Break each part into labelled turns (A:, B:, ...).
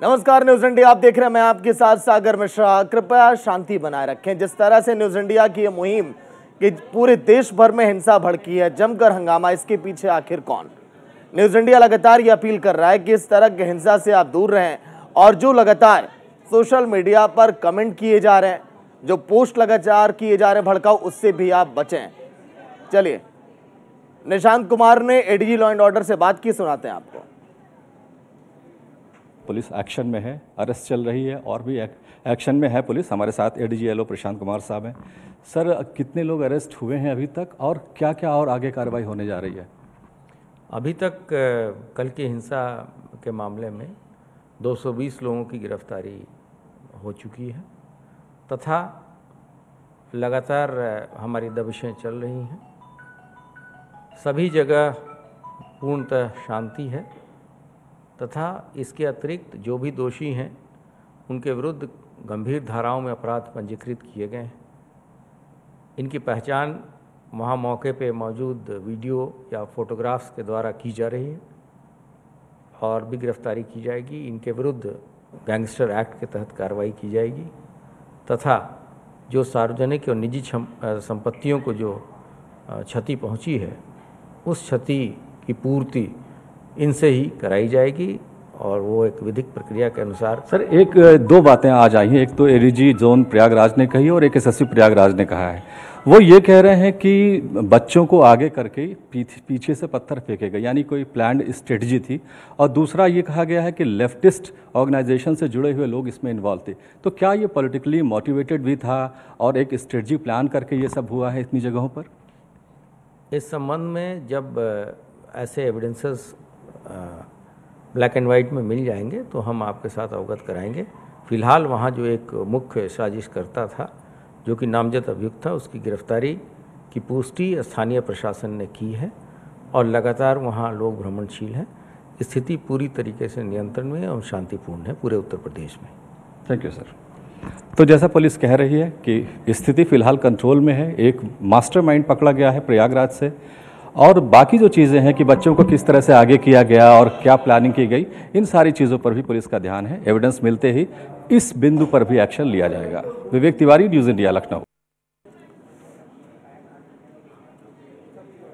A: नमस्कार, news India आप देख रहे हैं। मैं आपके साथ सागर मिश्रा। कृपया शांति बनाए रखें। जिस तरह से न्यूज इंडिया की ये मुहिम कि पूरे देश भर में हिंसा भड़की है, जमकर हंगामा, इसके पीछे आखिर कौन? न्यूज इंडिया लगातार ये अपील कर रहा है कि इस तरह की हिंसा से आप दूर रहें और जो लगातार सोशल मीडिया पर कमेंट किए जा रहे हैं, जो पोस्ट लगातार किए जा रहे हैं भड़काऊ, उससे भी आप बचें। चलिए, निशांत कुमार ने एडीजी लॉ एंड ऑर्डर से बात की, सुनाते हैं आपको।
B: पुलिस एक्शन में है, अरेस्ट चल रही है और भी एक्शन में है पुलिस। हमारे साथ एडीजी एलओ प्रशांत कुमार साहब हैं। सर, कितने लोग अरेस्ट हुए हैं अभी तक और क्या क्या और आगे कार्रवाई होने जा रही है?
C: अभी तक कल की हिंसा के मामले में 220 लोगों की गिरफ्तारी हो चुकी है तथा लगातार हमारी दबिशें चल रही हैं। सभी जगह पूर्णतः शांति है तथा इसके अतिरिक्त जो भी दोषी हैं उनके विरुद्ध गंभीर धाराओं में अपराध पंजीकृत किए गए हैं। इनकी पहचान वहाँ मौके पे मौजूद वीडियो या फोटोग्राफ्स के द्वारा की जा रही है और भी गिरफ्तारी की जाएगी। इनके विरुद्ध गैंगस्टर एक्ट के तहत कार्रवाई की जाएगी तथा जो सार्वजनिक और निजी संपत्तियों को जो क्षति पहुंची है उस क्षति की पूर्ति इनसे ही कराई जाएगी और वो एक विधिक प्रक्रिया के अनुसार।
B: सर, एक दो बातें आज आई हैं। एक तो एडीजी जोन प्रयागराज ने कही और एक एसएसपी प्रयागराज ने कहा है। वो ये कह रहे हैं कि बच्चों को आगे करके पीछे से पत्थर फेंके गए, यानी कोई प्लान्ड स्ट्रेटजी थी। और दूसरा ये कहा गया है कि लेफ्टिस्ट ऑर्गेनाइजेशन से जुड़े हुए लोग इसमें इन्वॉल्व थे। तो क्या ये पॉलिटिकली मोटिवेटेड भी था और एक स्ट्रेटजी प्लान करके ये सब हुआ है इतनी जगहों पर?
C: इस संबंध में जब ऐसे एविडेंसेस ब्लैक एंड वाइट में मिल जाएंगे तो हम आपके साथ अवगत कराएंगे। फिलहाल वहाँ जो एक मुख्य साजिशकर्ता था जो कि नामजद अभियुक्त था, उसकी गिरफ्तारी की पुष्टि स्थानीय प्रशासन ने की है और लगातार वहाँ लोग भ्रमणशील हैं। स्थिति पूरी तरीके से नियंत्रण में और शांतिपूर्ण है पूरे उत्तर प्रदेश में।
B: Thank you sir. तो जैसा पुलिस कह रही है कि स्थिति फिलहाल कंट्रोल में है। एक मास्टरमाइंड पकड़ा गया है प्रयागराज से और बाकी जो चीज़ें हैं कि बच्चों को किस तरह से आगे किया गया और क्या प्लानिंग की गई, इन सारी चीज़ों पर भी पुलिस का ध्यान है। एविडेंस मिलते ही इस बिंदु पर भी एक्शन लिया जाएगा। Vivek Tiwari, news India, Lucknow.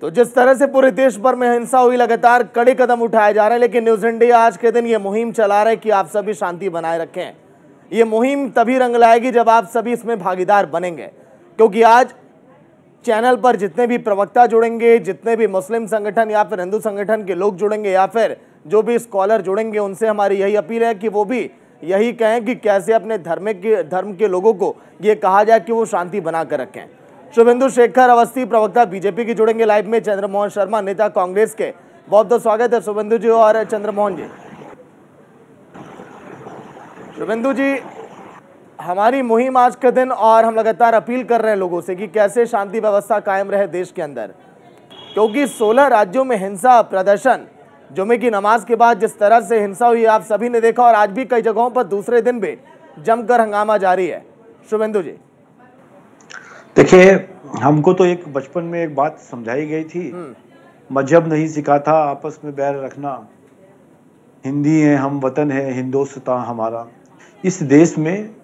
A: तो जिस तरह से पूरे देश भर में हिंसा हुई, लगातार कड़े कदम उठाए जा रहे हैं, लेकिन न्यूज इंडिया आज के दिन ये मुहिम चला रहा है कि आप सभी शांति बनाए रखें। ये मुहिम तभी रंग लाएगी जब आप सभी इसमें भागीदार बनेंगे, क्योंकि आज चैनल पर जितने भी प्रवक्ता जुड़ेंगे, जितने भी मुस्लिम संगठन या फिर हिंदू संगठन के लोग जुड़ेंगे या फिर जो भी स्कॉलर जुड़ेंगे, उनसे हमारी यही अपील है कि वो भी यही कहें कि कैसे अपने धर्म के लोगों को ये कहा जाए कि वो शांति बना कर रखें। शुभेंदु शेखर अवस्थी, प्रवक्ता बीजेपी की, जुड़ेंगे लाइव में। चंद्रमोहन शर्मा, नेता कांग्रेस के। बहुत बहुत स्वागत है शुभेंदु जी और चंद्रमोहन जी। शुभेंदु जी, हमारी मुहिम आज के दिन और हम लगातार अपील कर रहे हैं लोगों से कि कैसे शांति व्यवस्था कायम रहे देश के अंदर, क्योंकि 16 राज्यों में हिंसा प्रदर्शन, जुमे की नमाज के बाद जिस तरह से हिंसा हुई आप सभी ने देखा और आज भी कई जगहों पर दूसरे दिन भी जमकर हंगामा जारी है। शुभेंदु जी,
D: देखिए, हमको तो एक बचपन में एक बात समझाई गई थी, मजहब नहीं सिखाता आपस में बैर रखना, हिंदी है हम, वतन है हिंदुस्तान हमारा। इस देश में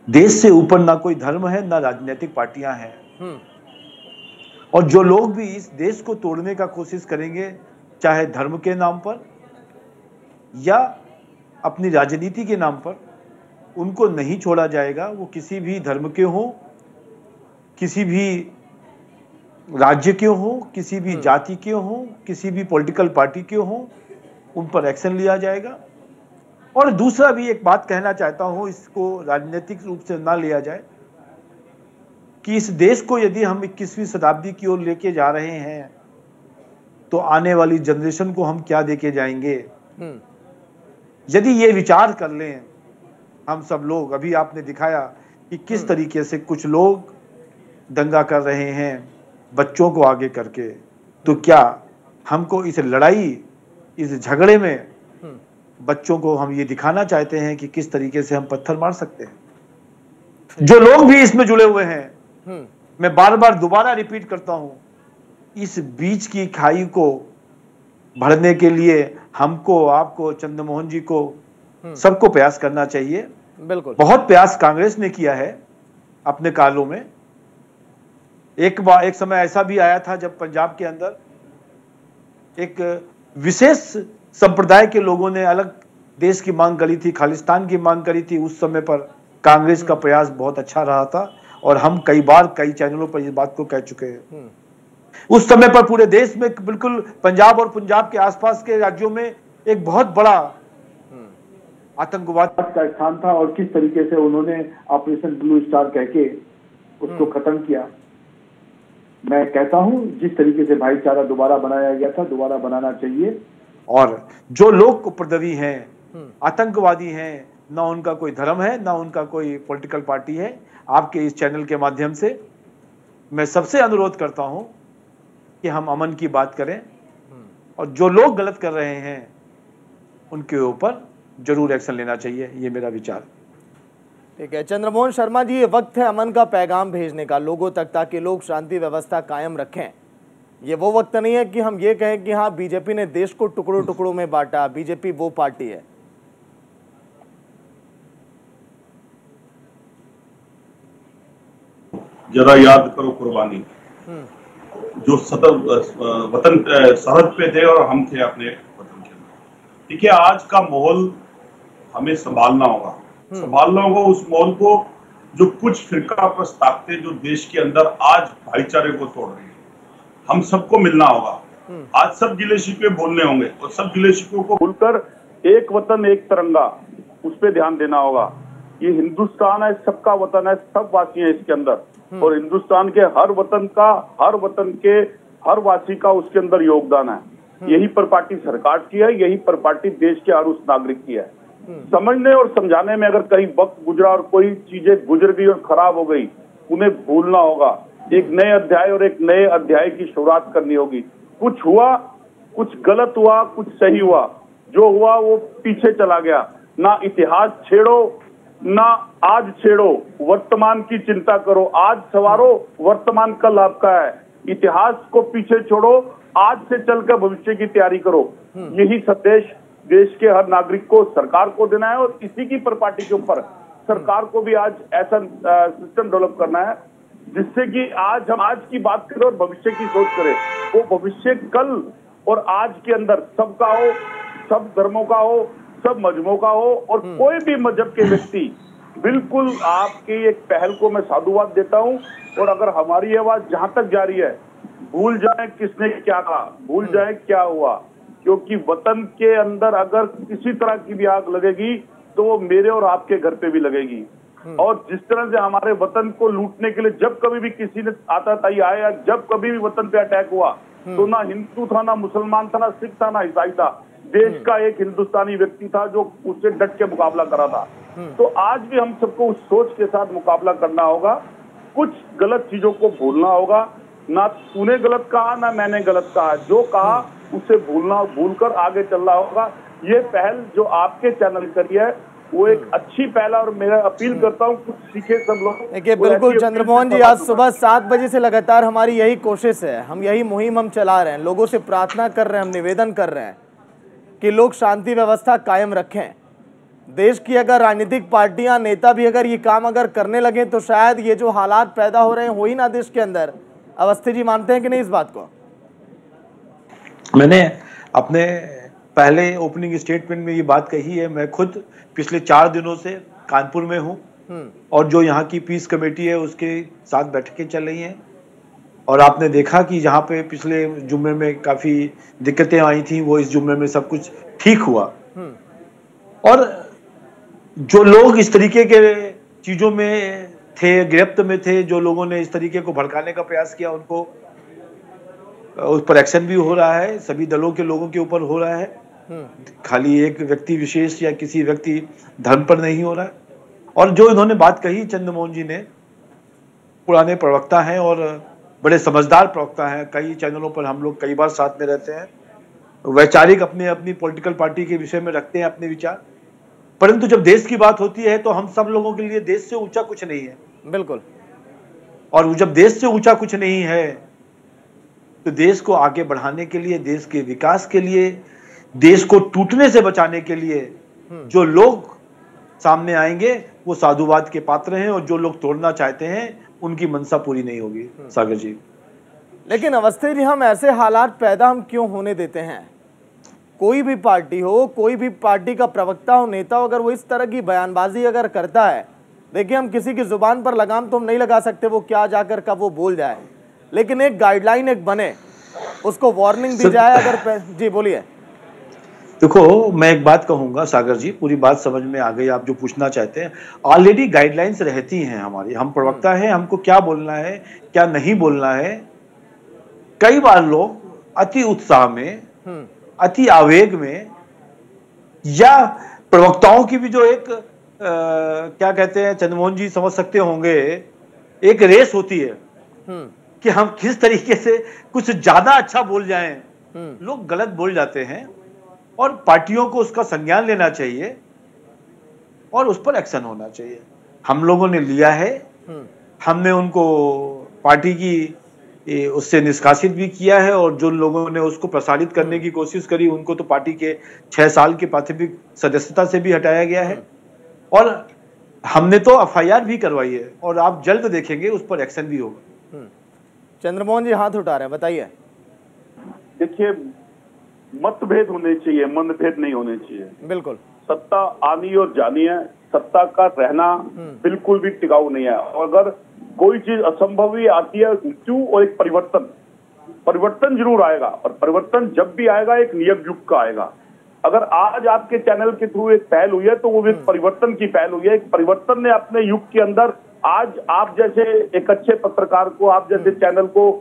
D: देश से ऊपर ना कोई धर्म है ना राजनीतिक पार्टियां हैं, और जो लोग भी इस देश को तोड़ने का कोशिश करेंगे, चाहे धर्म के नाम पर या अपनी राजनीति के नाम पर, उनको नहीं छोड़ा जाएगा। वो किसी भी धर्म के हों, किसी भी राज्य के हों, किसी भी जाति के हों, किसी भी पॉलिटिकल पार्टी के हों, उन पर एक्शन लिया जाएगा। और दूसरा भी एक बात कहना चाहता हूं, इसको राजनीतिक रूप से ना लिया जाए कि इस देश को यदि हम 21वीं शताब्दी की ओर लेके जा रहे हैं तो आने वाली जनरेशन को हम क्या देके जाएंगे। यदि ये विचार कर लें हम सब लोग, अभी आपने दिखाया कि किस तरीके से कुछ लोग दंगा कर रहे हैं बच्चों को आगे करके, तो क्या हमको इस लड़ाई, इस झगड़े में बच्चों को हम ये दिखाना चाहते हैं कि किस तरीके से हम पत्थर मार सकते हैं? जो लोग भी इसमें जुड़े हुए हैं, मैं बार बार दोबारा रिपीट करता हूं, इस बीच की खाई को भरने के लिए हमको, आपको, चंद्रमोहन जी को, सबको प्रयास करना चाहिए।
A: बिल्कुल,
D: बहुत प्रयास कांग्रेस ने किया है अपने कालों में। एक समय ऐसा भी आया था जब पंजाब के अंदर एक विशेष संप्रदाय के लोगों ने अलग देश की मांग करी थी, खालिस्तान की मांग करी थी। उस समय पर कांग्रेस का प्रयास बहुत अच्छा रहा था और हम कई बार कई चैनलों पर इस बात को कह चुके हैं। उस समय पर पूरे देश में बिल्कुल पंजाब और पंजाब के आसपास के राज्यों में एक बहुत बड़ा आतंकवाद का स्थान था और किस तरीके से उन्होंने ऑपरेशन ब्लू स्टार कह के उसको खत्म किया। मैं कहता हूं जिस तरीके से भाईचारा दोबारा बनाया गया था, दोबारा बनाना चाहिए। और जो लोग उपद्रवी हैं, आतंकवादी हैं, ना उनका कोई धर्म है, ना उनका कोई पॉलिटिकल पार्टी है, आपके इस चैनल के माध्यम से मैं सबसे अनुरोध करता हूं कि हम अमन की बात करें और जो लोग गलत कर रहे हैं उनके ऊपर जरूर एक्शन लेना चाहिए। ये मेरा विचार।
A: ठीक है चंद्रमोहन शर्मा जी, ये वक्त है अमन का पैगाम भेजने का लोगों तक, ताकि लोग शांति व्यवस्था कायम रखें। ये वो वक्त नहीं है कि हम ये कहें कि हाँ बीजेपी ने देश को टुकड़ों टुकड़ों में बांटा, बीजेपी वो पार्टी है।
E: जरा याद करो कुर्बानी, जो वतन सरहद पे थे और हम थे अपने वतन के अंदर। ठीक है, आज का माहौल हमें संभालना होगा, उस माहौल को। जो कुछ फिरका परस्त ताकतें जो देश के अंदर आज भाईचारे को तोड़ रही है, हम सबको मिलना होगा। आज सब गिले शिकवे बोलने होंगे और सब गिले शिकवों को भूलकर एक वतन एक तिरंगा, उस पर ध्यान देना होगा। ये हिंदुस्तान है, सबका वतन है, सब वासी हैं इसके अंदर, और हिंदुस्तान के हर वतन का, हर वतन के हर वासी का उसके अंदर योगदान है। यही पर पार्टी सरकार की है, यही पर पार्टी देश के हर उस नागरिक की है। समझने और समझाने में अगर कहीं वक्त गुजरा और कोई चीजें गुजर गई और खराब हो गई, उन्हें भूलना होगा। एक नए अध्याय और एक नए अध्याय की शुरुआत करनी होगी। कुछ हुआ, कुछ गलत हुआ, कुछ सही हुआ, जो हुआ वो पीछे चला गया। ना इतिहास छेड़ो, ना आज छेड़ो, वर्तमान की चिंता करो। आज सवारो, वर्तमान कल आपका है। इतिहास को पीछे छोड़ो, आज से चलकर भविष्य की तैयारी करो। यही संदेश देश के हर नागरिक को, सरकार को देना है, और इसी की पर पार्टी के ऊपर सरकार को भी आज ऐसा सिस्टम डेवलप करना है जिससे कि आज हम आज की बात करें और भविष्य की सोच करें। वो भविष्य कल और आज के अंदर सबका हो, सब धर्मों का हो, सब मजहबों का हो, और कोई भी मजहब के व्यक्ति। बिल्कुल आपकी एक पहल को मैं साधुवाद देता हूं। और अगर हमारी आवाज जहां तक जा रही है, भूल जाए किसने क्या कहा, भूल जाए क्या हुआ, क्योंकि वतन के अंदर अगर किसी तरह की भी आग लगेगी तो वो मेरे और आपके घर पे भी लगेगी। और जिस तरह से हमारे वतन को लूटने के लिए जब कभी भी किसी ने आतताई आया, जब कभी भी वतन पे अटैक हुआ, तो ना हिंदू था, ना मुसलमान था, ना सिख था, ना ईसाई था। देश का एक हिंदुस्तानी व्यक्ति था जो उससे डट के मुकाबला करा था। तो आज भी हम सबको उस सोच के साथ मुकाबला करना होगा। कुछ गलत चीजों को भूलना होगा। ना तूने गलत कहा, ना मैंने गलत कहा। जो कहा उसे भूलकर आगे चलना होगा। ये पहल जो आपके चैनल करी है वो एक अच्छी पहल है, और मैं अपील करता हूँ कुछ सीखे सब लोग।
A: देखिए बिल्कुल चंद्रमोहन जी, आज सुबह 7 बजे से लगातार हमारी यही कोशिश है, हम यही मुहिम हम चला रहे हैं, लोगों से प्रार्थना कर रहे हैं, हम निवेदन कर रहे हैं कि लोग शांति व्यवस्था कायम रखें। देश की अगर राजनीतिक पार्टियां, नेता भी अगर ये काम अगर करने लगे तो शायद ये जो हालात पैदा हो रहे हैं हो ही ना देश के अंदर। अवस्थी जी मानते हैं कि नहीं इस बात को?
D: मैंने अपने पहले ओपनिंग स्टेटमेंट में ये बात कही है। मैं खुद पिछले 4 दिनों से कानपुर में हूँ, और जो यहाँ की पीस कमेटी है उसके साथ बैठकें चल रही हैं। और आपने देखा कि जहाँ पे पिछले जुम्मे में काफी दिक्कतें आई थी, वो इस जुम्मे में सब कुछ ठीक हुआ। और जो लोग इस तरीके के चीजों में थे, गिरफ्त में थे, जो लोगों ने इस तरीके को भड़काने का प्रयास किया, उनको उस पर एक्शन भी हो रहा है। सभी दलों के लोगों के ऊपर हो रहा है, खाली एक व्यक्ति विशेष या किसी व्यक्ति धर्म पर नहीं हो रहा है। और जो इन्होंने बात कही चंद्रमोहन जी ने, पुराने प्रवक्ता हैं और बड़े समझदार प्रवक्ता हैं। कई चैनलों पर हम लोग कई बार साथ में रहते हैं। वैचारिक अपने अपनी पॉलिटिकल पार्टी के विषय में रखते हैं अपने विचार, परंतु जब देश की बात होती है तो हम सब लोगों के लिए देश से ऊंचा कुछ नहीं है।
A: बिल्कुल।
D: और जब देश से ऊंचा कुछ नहीं है तो देश को आगे बढ़ाने के लिए, देश के विकास के लिए, देश को टूटने से बचाने के लिए जो लोग सामने आएंगे वो साधुवाद के पात्र हैं, और जो लोग तोड़ना चाहते हैं उनकी मंशा पूरी नहीं होगी। सागर जी,
A: लेकिन अवस्थी जी, हम ऐसे हालात पैदा हम क्यों होने देते हैं? कोई भी पार्टी हो, कोई भी पार्टी का प्रवक्ता हो, नेता हो, अगर वो इस तरह की बयानबाजी अगर करता है, देखिए हम किसी की जुबान पर लगाम तो हम नहीं लगा सकते वो क्या जाकर कब वो बोल जाए, लेकिन एक गाइडलाइन एक बने, उसको वार्निंग दी जाए। अगर जी बोलिए।
D: देखो, मैं एक बात कहूंगा सागर जी, पूरी बात समझ में आ गई आप जो पूछना चाहते हैं। ऑलरेडी गाइडलाइंस रहती हैं हमारी, हम प्रवक्ता हैं, हमको क्या बोलना है क्या नहीं बोलना है। कई बार लोग अति उत्साह में, अति आवेग में, या प्रवक्ताओं की भी जो एक क्या कहते हैं, चंद्रमोहन जी समझ सकते होंगे, एक रेस होती है कि हम किस तरीके से कुछ ज्यादा अच्छा बोल जाएं। लोग गलत बोल जाते हैं और पार्टियों को उसका संज्ञान लेना चाहिए और उस पर एक्शन होना चाहिए। हम लोगों ने लिया है, हमने उनको पार्टी की उससे निष्कासित भी किया है, और जो लोगों ने उसको प्रसारित करने की कोशिश करी उनको तो पार्टी के 6 साल की प्राथमिक सदस्यता से भी हटाया गया है, और हमने तो एफआईआर भी करवाई है, और आप जल्द देखेंगे उस पर एक्शन भी होगा।
A: चंद्रमोहन जी हाथ उठा रहे हैं, बताइए।
F: देखिए, मतभेद होने चाहिए, मनभेद नहीं होने चाहिए।
A: बिल्कुल।
F: सत्ता आनी और जानी है, सत्ता का रहना बिल्कुल भी टिकाऊ नहीं है। और अगर कोई चीज असंभव ही आती है, मृत्यु और एक परिवर्तन जरूर आएगा, और परिवर्तन जब भी आएगा एक नियम युग का आएगा। अगर आज आपके चैनल के थ्रू एक पहल हुई है तो वो एक परिवर्तन की पहल हुई है। एक परिवर्तन ने अपने युग के अंदर आज आप जैसे एक अच्छे पत्रकार को, आप जैसे चैनल को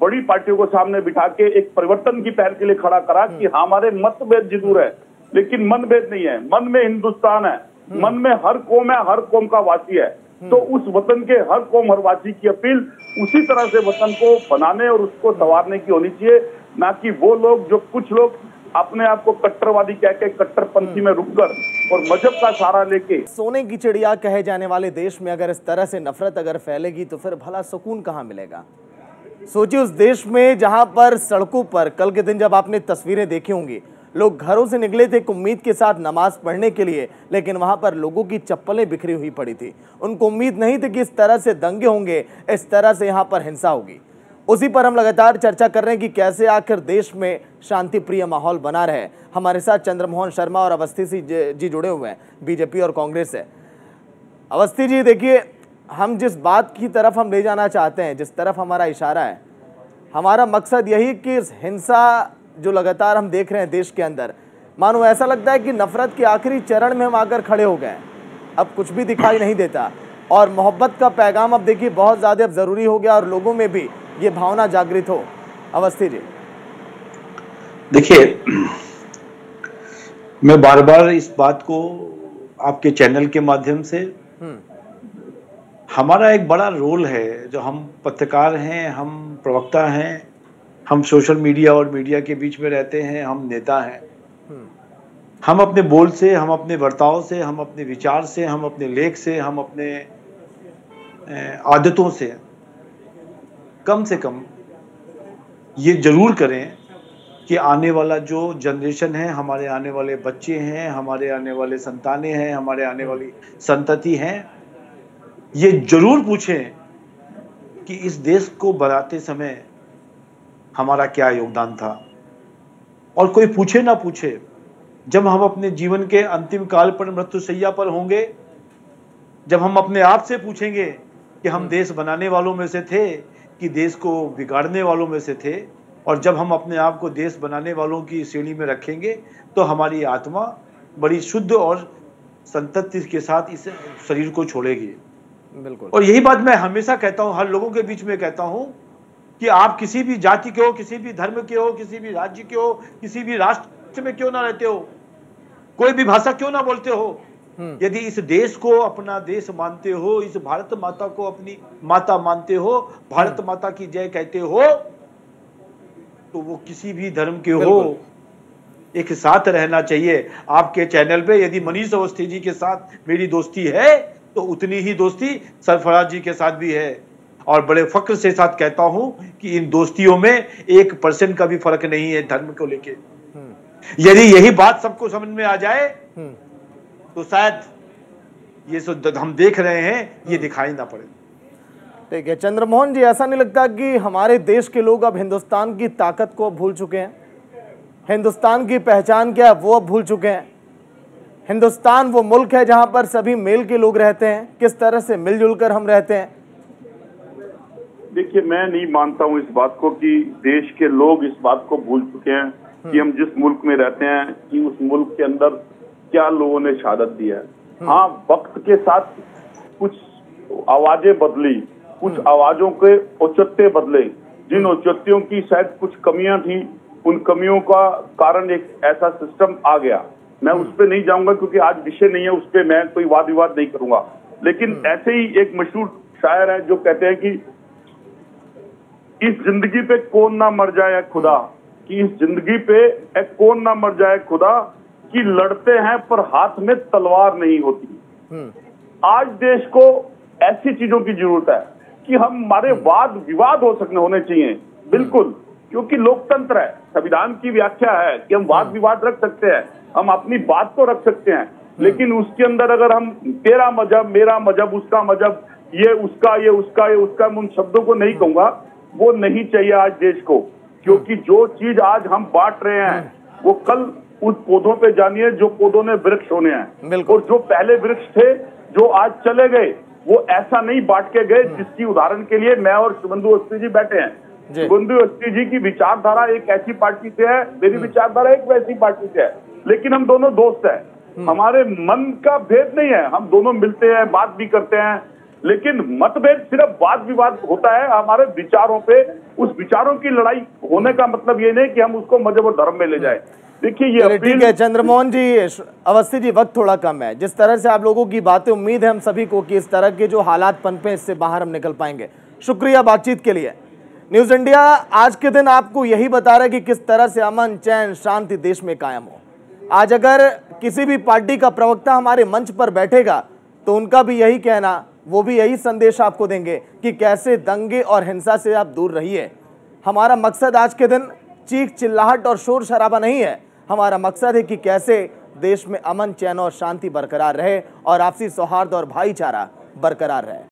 F: बड़ी पार्टियों को सामने बिठा के एक परिवर्तन की पहल के लिए खड़ा करा कि हमारे मतभेद जरूर है लेकिन मनभेद नहीं है। मन में हिंदुस्तान है, मन में हर कौम है, हर कौम का वासी है। तो उस वतन के हर कौम हर वासी की अपील उसी तरह से वतन को बनाने और उसको संवारने की होनी चाहिए, ना कि वो लोग जो कुछ लोग अपने आप को कट्टरवादी कह के कट्टरपंथी में रुककर और मजहब का सहारा लेके।
A: सोने की चिड़िया कहे जाने वाले देश में अगर इस तरह से नफरत अगर फैलेगी तो फिर भला सुकून कहाँ मिलेगा? सोचिए उस देश में जहां पर सड़कों पर कल के दिन जब आपने तस्वीरें देखी होंगी, लोग घरों से निकले थे उम्मीद के साथ नमाज पढ़ने के लिए, लेकिन वहां पर लोगों की चप्पलें बिखरी हुई पड़ी थी। उनको उम्मीद नहीं थी कि इस तरह से दंगे होंगे, इस तरह से यहाँ पर हिंसा होगी। उसी पर हम लगातार चर्चा कर रहे हैं कि कैसे आखिर देश में शांति प्रिय माहौल बना रहे। हमारे साथ चंद्रमोहन शर्मा और अवस्थी जी जुड़े हुए हैं, बीजेपी और कांग्रेस से। अवस्थी जी, देखिए हम जिस बात की तरफ हम ले जाना चाहते हैं, जिस तरफ हमारा इशारा है, हमारा मकसद यही कि इस हिंसा जो लगातार हम देख रहे हैं देश के अंदर, मानो ऐसा लगता है कि नफरत के आखिरी चरण में हम आकर खड़े हो गए, अब कुछ भी दिखाई नहीं देता, और मोहब्बत का पैगाम अब देखिए बहुत ज़्यादा अब ज़रूरी हो गया और लोगों में भी ये भावना जागृत हो। अवस्थी जी,
D: देखिए मैं बार बार इस बात को आपके चैनल के माध्यम से, हमारा एक बड़ा रोल है, जो हम पत्रकार हैं, हम प्रवक्ता हैं, हम सोशल मीडिया और मीडिया के बीच में रहते हैं, हम नेता हैं। हम अपने बोल से, हम अपने बर्ताव से, हम अपने विचार से, हम अपने लेख से, हम अपने आदतों से कम से कम ये जरूर करें कि आने वाला जो जनरेशन है, हमारे आने वाले बच्चे हैं, हमारे आने वाले संतानें हैं, हमारे आने वाली संतति हैं, ये जरूर पूछें कि इस देश को बनाते समय हमारा क्या योगदान था। और कोई पूछे ना पूछे, जब हम अपने जीवन के अंतिम काल पर मृत्युशैया पर होंगे, जब हम अपने आप से पूछेंगे कि हम देश बनाने वालों में से थे कि देश को बिगाड़ने वालों में से थे, और जब हम अपने आप को देश बनाने वालों की श्रेणी में रखेंगे तो हमारी आत्मा बड़ी शुद्ध और संतति के साथ इस शरीर को छोड़ेगी।
A: बिल्कुल।
D: और यही बात मैं हमेशा कहता हूं, हर लोगों के बीच में कहता हूं कि आप किसी भी जाति के हो, किसी भी धर्म के हो, किसी भी राज्य के हो, किसी भी राष्ट्र में क्यों ना रहते हो, कोई भी भाषा क्यों ना बोलते हो, यदि इस देश को अपना देश मानते हो, इस भारत माता को अपनी माता मानते हो, भारत माता की जय कहते हो, तो वो किसी भी धर्म के हो, एक साथ रहना चाहिए। आपके चैनल पे यदि मनीष अवस्थी जी के साथ मेरी दोस्ती है तो उतनी ही दोस्ती सरफराज जी के साथ भी है। और बड़े फख्र से साथ कहता हूं कि इन दोस्तियों में 1% का भी फर्क नहीं है धर्म को लेके। यदि यही बात सबको समझ में आ जाए तो शायद ये हम देख रहे हैं ये दिखाई ना पड़े।
A: ठीक है चंद्रमोहन जी, ऐसा नहीं लगता कि हमारे देश के लोग अब हिंदुस्तान की ताकत को भूल चुके हैं? हिंदुस्तान की पहचान क्या है वो अब भूल चुके हैं? हिंदुस्तान वो मुल्क है जहां पर सभी मेल के लोग रहते हैं, किस तरह से मिलजुल कर हम रहते हैं।
F: देखिए, मैं नहीं मानता हूं इस बात को कि देश के लोग इस बात को भूल चुके हैं कि हम जिस मुल्क में रहते हैं कि उस मुल्क के अंदर क्या लोगों ने शहादत दी है। हाँ, वक्त के साथ कुछ आवाजें बदली, कुछ आवाजों के औचित्य बदले, जिन औचित्यों की शायद कुछ कमियां थी, उन कमियों का कारण एक ऐसा सिस्टम आ गया। मैं उस पर नहीं जाऊंगा क्योंकि आज विषय नहीं है, उस पर मैं कोई वाद विवाद नहीं करूंगा। लेकिन ऐसे ही एक मशहूर शायर है जो कहते हैं कि इस जिंदगी पे कौन ना मर जाए खुदा, कि इस जिंदगी पे कौन ना मर जाए खुदा, कि लड़ते हैं पर हाथ में तलवार नहीं होती। आज देश को ऐसी चीजों की जरूरत है कि हमारे वाद विवाद होने चाहिए, बिल्कुल, क्योंकि लोकतंत्र है, संविधान की व्याख्या है कि हम वाद विवाद रख सकते हैं, हम अपनी बात तो रख सकते हैं, लेकिन उसके अंदर अगर हम तेरा मजहब, मेरा मजहब, उसका मजहब, ये उसका, ये उसका, ये उसका, उन शब्दों को नहीं कहूंगा, वो नहीं चाहिए आज देश को। क्योंकि जो चीज आज हम बांट रहे हैं वो कल उस पौधों पे जानिए जो पौधों ने वृक्ष होने हैं, और जो पहले वृक्ष थे जो आज चले गए वो ऐसा नहीं बांट के गए जिसकी उदाहरण के लिए मैं और शुभेंदु अवस्थी जी बैठे हैं। शुभेंदु अवस्थी जी की विचारधारा एक ऐसी पार्टी से है, मेरी विचारधारा एक वैसी पार्टी से है, लेकिन हम दोनों दोस्त हैं, हमारे मन का भेद नहीं है, हम दोनों मिलते हैं, बात भी करते हैं, लेकिन मतभेद सिर्फ वाद विवाद होता है हमारे विचारों पे। उस विचारों की लड़ाई होने का मतलब ये नहीं कि हम उसको मजहब और धर्म में ले जाए। देखिए ये
A: ठीक है चंद्रमोहन जी, अवस्थी जी, वक्त थोड़ा कम है। जिस तरह से आप लोगों की बातें, उम्मीद है हम सभी को कि इस तरह के जो हालात पनपे इससे बाहर हम निकल पाएंगे। शुक्रिया बातचीत के लिए। न्यूज इंडिया आज के दिन आपको यही बता रहा है कि किस तरह से अमन, चैन, शांति देश में कायम हो। आज अगर किसी भी पार्टी का प्रवक्ता हमारे मंच पर बैठेगा तो उनका भी यही कहना, वो भी यही संदेश आपको देंगे कि कैसे दंगे और हिंसा से आप दूर रहिए। हमारा मकसद आज के दिन चीख चिल्लाहट और शोर शराबा नहीं है, हमारा मकसद है कि कैसे देश में अमन, चैन और शांति बरकरार रहे और आपसी सौहार्द और भाईचारा बरकरार रहे।